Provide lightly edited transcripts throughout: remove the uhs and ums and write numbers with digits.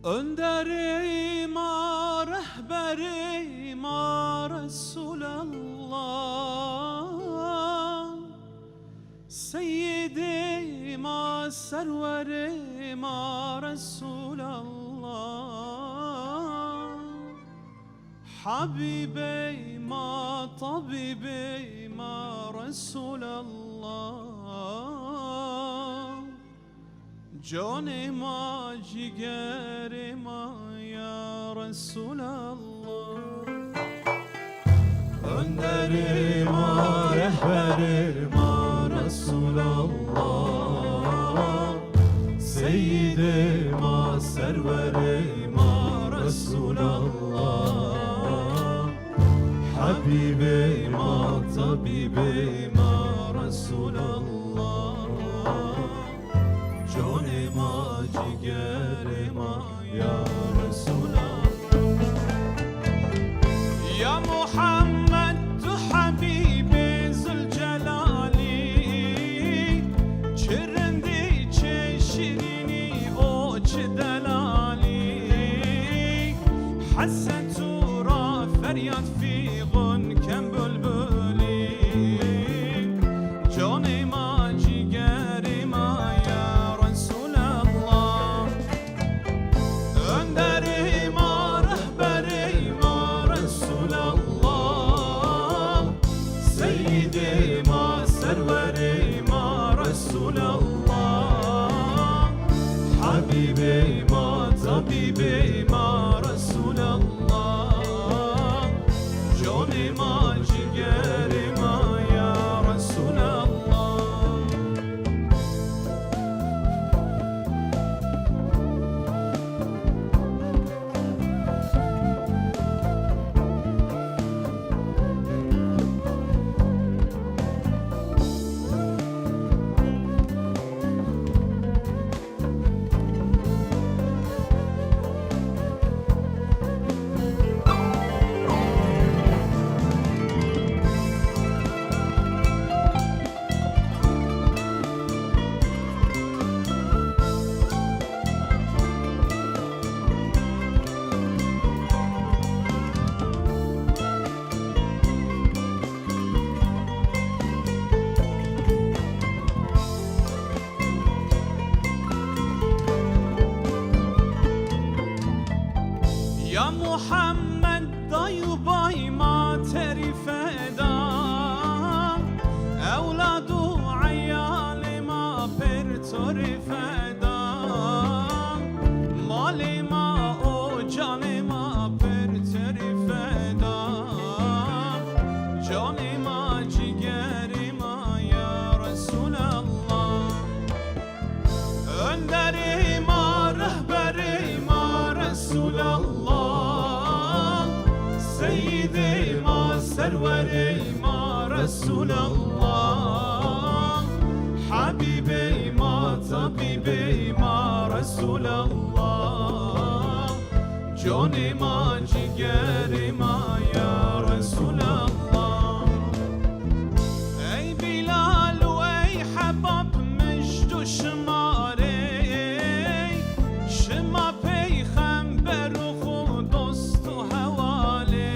Önderim rehberim Resulallah, Seyyidim serverim Resulallah, Habibim tabibim Resulallah, Canım ciğerim ya Resulallah. Önderim rehberim Resulallah, Seyyidim serverim Resulallah, Habibim tabibim Resulallah, Canım ciğerim ya Resulallah. Ya Muhammed tu Habibi Zülcelali, çirindi çeşirini o çidelali, hassetura feryat fiğun kem bülbüli, canım ciğerim ya Resulallah. Önderim rehberim Resulallah, Seyyidim serverim Resulallah, Habibim tabibim Resulallah, canım ciğerim ya Resulallah. Ya Muhammed dayı bayma terif eda, evladu ayalima pertorif eda, malima o canima pertorif eda, canima ciğerima ya Resulallah. Önderim rehberim Resulallah, Seyyidim serverim Resulallah, Habibim tabibim Resulallah, canım ciğerim ya Resulallah. Ey Bilal ve ey Habab müjdu şımare, şıma peygamber u dostu havale,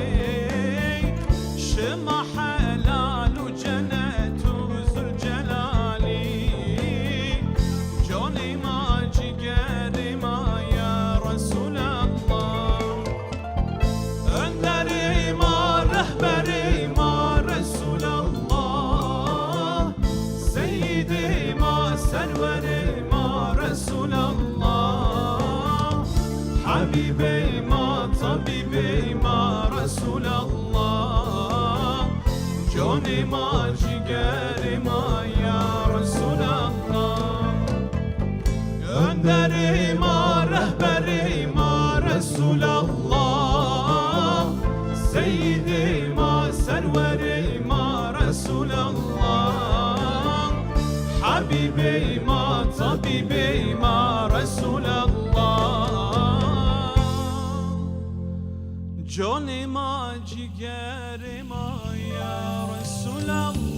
şıma helal u cennetu zülcelali, canım ciğerim ya Resulallah. Önderim rehberim Resulallah, Seyyidim serverim Resulallah, Habibim tabibim Resulallah, canım ciğerim ya Resulallah. Önderim rehberim Resulallah, Seyyidim serverim Resulallah, Habibim tabibim Resulallah, canım ciğerim ya Resulallah.